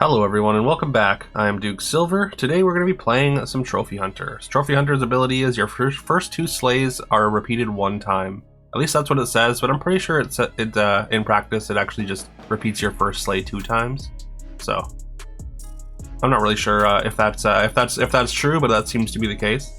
Hello everyone and welcome back. I am Duke Silver. Today we're going to be playing some Trophy Hunter. Trophy Hunter's ability is your first two slays are repeated one time. At least that's what it says, but I'm pretty sure in practice it actually just repeats your first slay 2 times. So I'm not really sure if that's true, but that seems to be the case.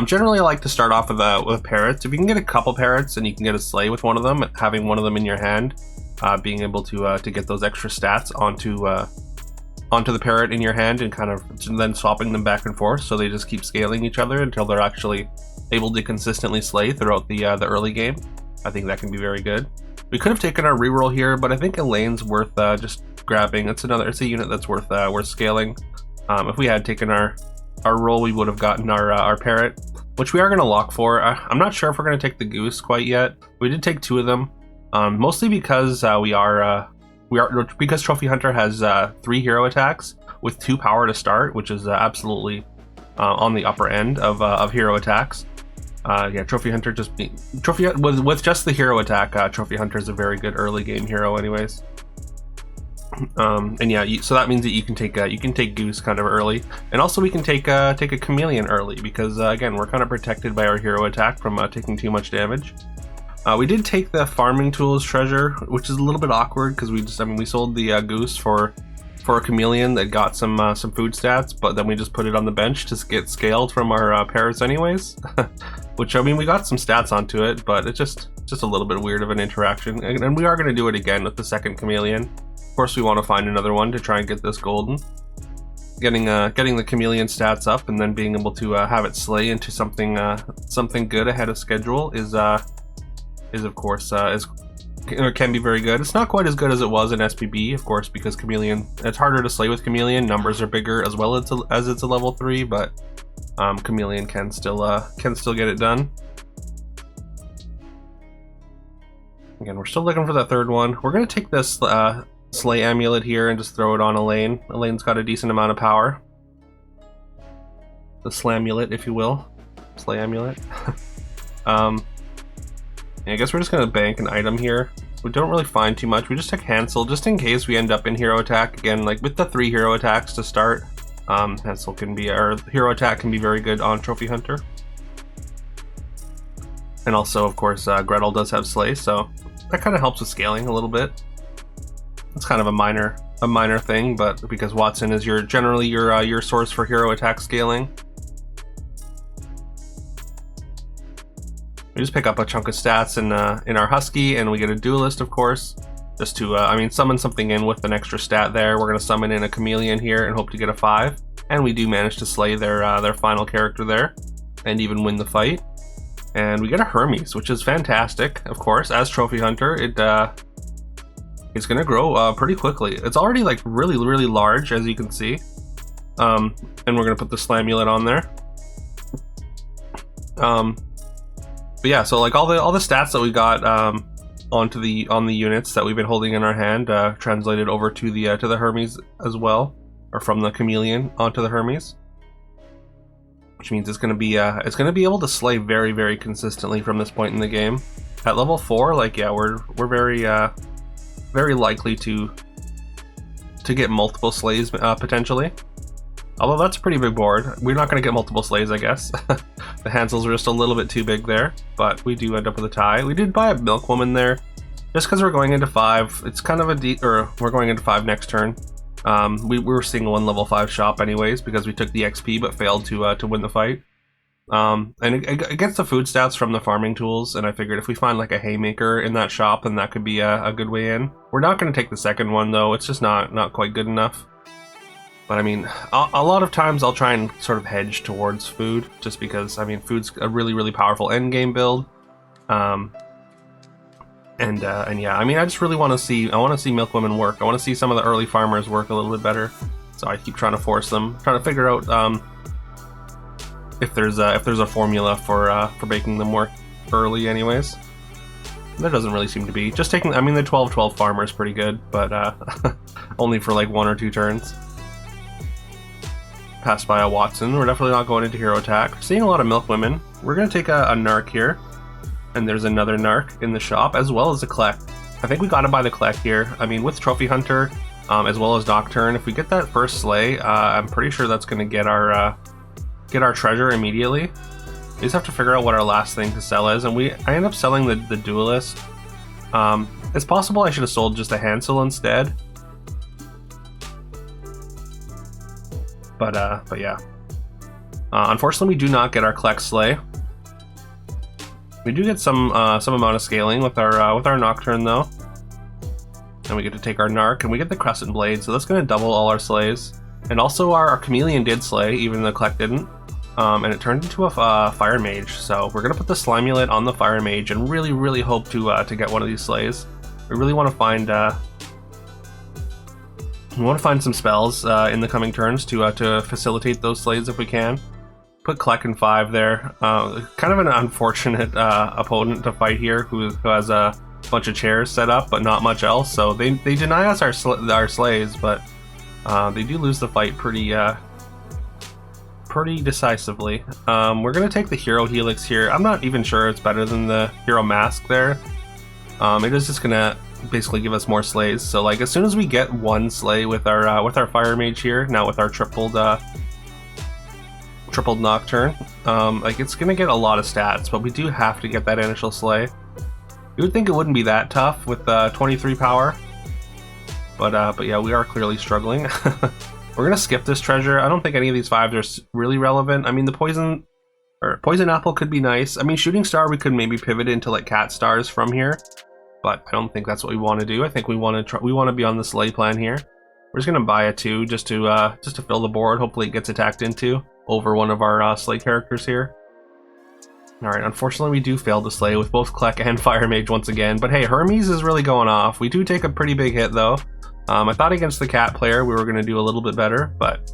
Generally I like to start off with parrots. If you can get a couple parrots and you can get a slay with one of them, having one of them in your hand, being able to get those extra stats onto the parrot in your hand and kind of then swapping them back and forth so they just keep scaling each other until they're actually able to consistently slay throughout the early game. I think that can be very good. We could have taken our reroll here, but I think Elaine's worth just grabbing. It's a unit that's worth scaling. If we had taken our roll, we would have gotten our parrot, which we are going to lock for. I'm not sure if we're going to take the goose quite yet. We did take 2 of them, mostly because because Trophy Hunter has 3 hero attacks with 2 power to start, which is absolutely on the upper end of hero attacks. Yeah, Trophy Hunter with just the hero attack, Trophy Hunter is a very good early game hero, anyways. And yeah, so that means that you can take Goose kind of early, and also we can take a Chameleon early because again we're kind of protected by our hero attack from taking too much damage. We did take the farming tools treasure, which is a little bit awkward because we sold the goose for a chameleon that got some food stats, but then we just put it on the bench to get scaled from our parrots anyways. Which, I mean, we got some stats onto it, but it's just a little bit weird of an interaction. And we are going to do it again with the second chameleon. Of course, we want to find another one to try and get this golden. Getting the chameleon stats up and then being able to have it slay into something good ahead of schedule is of course can be very good. It's not quite as good as it was in SPB, of course, because Chameleon, it's harder to slay with Chameleon. Numbers are bigger as well as it's a level 3, but Chameleon can still get it done. Again, we're still looking for that third one. We're gonna take this slay amulet here and just throw it on Elaine. Elaine's got a decent amount of power. The slamulet, if you will. Slay amulet. I guess we're just going to bank an item here. We don't really find too much. We just took Hansel just in case we end up in hero attack. Again, like with the 3 hero attacks to start, Hansel can be, or hero attack can be very good on Trophy Hunter. And also, of course, Gretel does have Slay, so that kind of helps with scaling a little bit. It's kind of a minor thing, but because Watson is generally your source for hero attack scaling. We just pick up a chunk of stats in our Husky, and we get a Duelist, of course, just to, summon something in with an extra stat there. We're going to summon in a Chameleon here and hope to get a 5, and we do manage to slay their final character there, and even win the fight. And we get a Hermes, which is fantastic, of course. As Trophy Hunter, it's going to grow pretty quickly. It's already like really, really large, as you can see. And we're going to put the Slamulet on there. But yeah, so like all the stats that we got on the units that we've been holding in our hand translated over to the Hermes as well, or from the Chameleon onto the Hermes, which means it's going to be able to slay very, very consistently from this point in the game. At level 4, like, yeah, we're very likely to get multiple slays potentially. Although that's a pretty big board. We're not going to get multiple slays, I guess. The Hansels are just a little bit too big there, but we do end up with a tie. We did buy a Milkwoman there, just because we're going into 5. It's kind of we're going into 5 next turn. We were seeing one level 5 shop anyways, because we took the XP but failed to win the fight. And it gets the food stats from the farming tools, and I figured if we find like a haymaker in that shop, then that could be a good way in. We're not going to take the second one though. It's just not quite good enough. But I mean, a lot of times I'll try and sort of hedge towards food, just because, I mean, food's a really, really powerful endgame build. And yeah, I mean, I just really want to see Milkwomen work. I want to see some of the early farmers work a little bit better. So I keep trying to force them, trying to figure out if there's a formula for making them work early anyways. There doesn't really seem to be. Just taking, I mean, the 12-12 farmer is pretty good, but only for like 1 or 2 turns. Passed by a Watson. We're definitely not going into hero attack. Seeing a lot of Milkwomen. We're going to take a Narc here. And there's another Narc in the shop, as well as a Kleck. I think we got to buy the Kleck here. I mean, with Trophy Hunter, as well as Nocturne. If we get that first sleigh, I'm pretty sure that's going to get our treasure immediately. We just have to figure out what our last thing to sell is, and I end up selling the Duelist. It's possible I should have sold just a Hansel instead. But yeah. Unfortunately, we do not get our Collect Sleigh. We do get some amount of scaling with our Nocturne though, and we get to take our Narc, and we get the Crescent Blade, so that's going to double all our sleighs. And also our Chameleon did slay, even though Collect didn't, and it turned into a Fire Mage. So we're going to put the Slimulet on the Fire Mage and really hope to get one of these sleighs. We really want to find some spells in the coming turns to facilitate those sleighs if we can. Put Kleck in 5 there. Kind of an unfortunate opponent to fight here, who has a bunch of chairs set up, but not much else. So they deny us our sleighs, but they do lose the fight pretty decisively. We're gonna take the Hero Helix here. I'm not even sure it's better than the Hero Mask there. It is just gonna basically give us more sleighs. So like as soon as we get one sleigh with our Fire Mage here, now with our tripled Nocturne, like it's gonna get a lot of stats, but we do have to get that initial sleigh. You would think it wouldn't be that tough with 23 power, but yeah, we are clearly struggling. We're gonna skip this treasure. I don't think any of these 5s are really relevant. I mean, the Poison Apple could be nice. I mean, Shooting Star we could maybe pivot into like Cat Stars from here, but I don't think that's what we want to do. I think we want to be on the sleigh plan here. We're just gonna buy a 2 just to fill the board. Hopefully, it gets attacked into over one of our sleigh characters here. All right, unfortunately, we do fail to slay with both Kleck and Fire Mage once again. But hey, Hermes is really going off. We do take a pretty big hit though. I thought against the cat player we were going to do a little bit better, but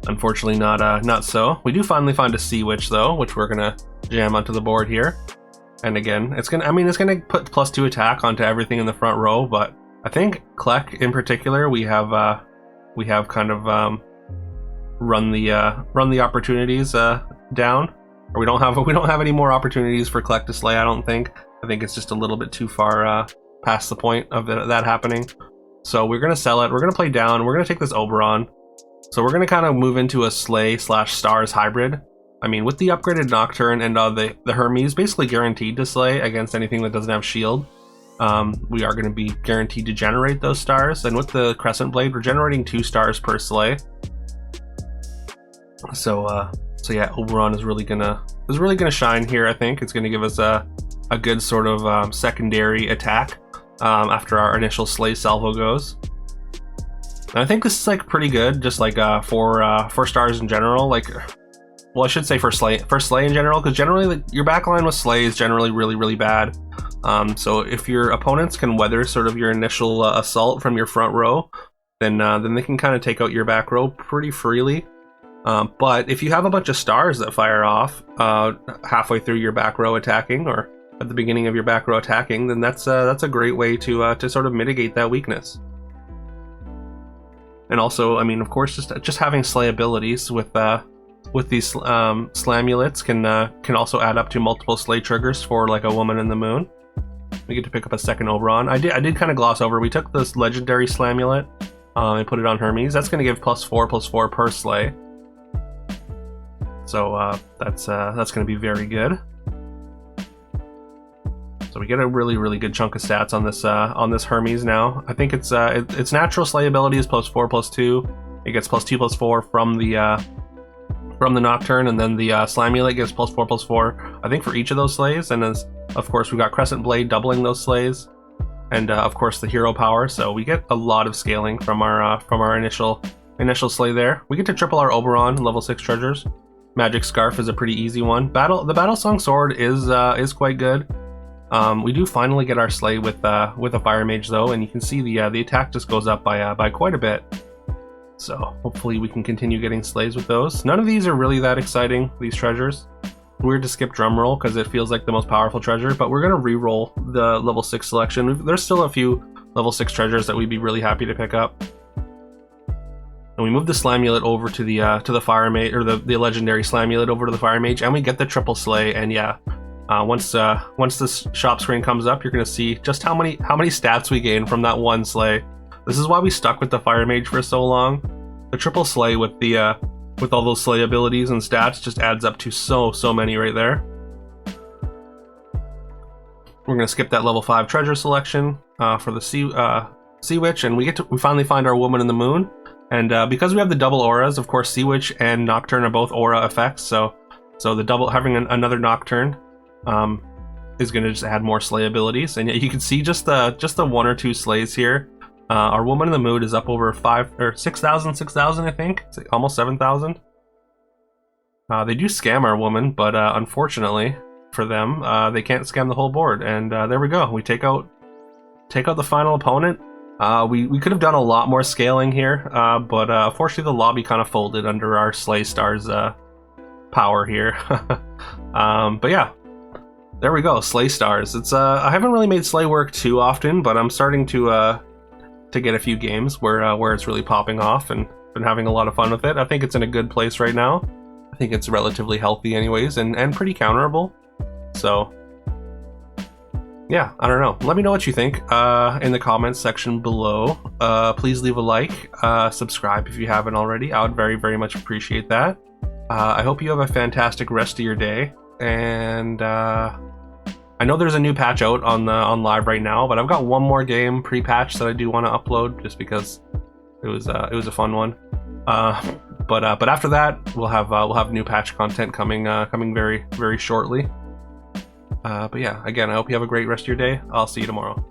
unfortunately not so. We do finally find a Sea Witch though, which we're going to jam onto the board here. And again, it's going to put +2 attack onto everything in the front row, but I think Kleck in particular, we have kind of run the opportunities down. Or we don't have any more opportunities for Kleck to slay, I don't think. I think it's just a little bit too far past the point of that happening. So we're going to sell it. We're going to play down. We're going to take this Oberon. So we're going to kind of move into a Slay/Stars hybrid. I mean, with the upgraded Nocturne and the Hermes basically guaranteed to slay against anything that doesn't have shield. We are going to be guaranteed to generate those stars. And with the Crescent Blade, we're generating 2 stars per slay. So yeah, Oberon is really gonna shine here. I think it's gonna give us a good sort of secondary attack after our initial slay salvo goes. And I think this is like pretty good, just like for stars in general. Like, well, I should say for slay in general, because generally like, your backline with slay is generally really bad. So if your opponents can weather sort of your initial assault from your front row, then they can kind of take out your back row pretty freely. But if you have a bunch of stars that fire off halfway through your back row attacking, or at the beginning of your back row attacking, then that's a great way to sort of mitigate that weakness. And also, I mean, of course, just having slay abilities with these Slamulets can also add up to multiple slay triggers for like a Woman in the Moon. We get to pick up a second Oberon. I did kind of gloss over. We took this legendary Slamulet and put it on Hermes. That's going to give +4/+4 per slay. So that's going to be very good. So we get a really good chunk of stats on this Hermes now. I think its natural slay ability is +4/+2. It gets +2/+4 from the Nocturne, and then the Slamulet gets +4/+4. I think for each of those slays, and as of course we got Crescent Blade doubling those slays, and of course the hero power. So we get a lot of scaling from our initial slay there. We get to triple our Oberon level 6 treasures. Magic Scarf is a pretty easy one. The Battle Song Sword is quite good. We do finally get our slay with a Fire Mage though, and you can see the attack just goes up by quite a bit. So hopefully we can continue getting slays with those. None of these are really that exciting, these treasures. Weird to skip Drumroll because it feels like the most powerful treasure, but we're gonna re-roll the level 6 selection. There's still a few level 6 treasures that we'd be really happy to pick up. And we move the Slamulet over to the Fire Mage, or the legendary Slamulet over to the Fire Mage, and we get the triple slay. And yeah, once this shop screen comes up, you're gonna see just how many stats we gain from that one slay. This is why we stuck with the Fire Mage for so long. The triple slay with the with all those slay abilities and stats just adds up to so many right there. We're gonna skip that level 5 treasure selection for the Sea Witch, and we finally find our Woman in the Moon. And because we have the double auras, of course, Sea Witch and Nocturne are both aura effects. So the double having another Nocturne is gonna just add more slay abilities. And you can see just the 1 or 2 slays here. Our Woman in the Moon is up over 6,000, I think. It's almost 7,000. They do scam our Woman, but unfortunately for them, they can't scam the whole board. And there we go. We take out the final opponent. We could have done a lot more scaling here, but unfortunately the lobby kind of folded under our Slay Stars power here. But yeah, there we go. Slay Stars. It's I haven't really made Slay work too often, but I'm starting to get a few games where it's really popping off, and been having a lot of fun with it. I think it's in a good place right now. I think it's relatively healthy anyways, and pretty counterable. So yeah, I don't know. Let me know what you think in the comments section below. Please leave a like, subscribe if you haven't already. I would very much appreciate that. I hope you have a fantastic rest of your day, and I know there's a new patch out on live right now, but I've got one more game pre-patch that I do want to upload just because it was a fun one. But after that, we'll have new patch content coming very shortly. But yeah, again, I hope you have a great rest of your day. I'll see you tomorrow.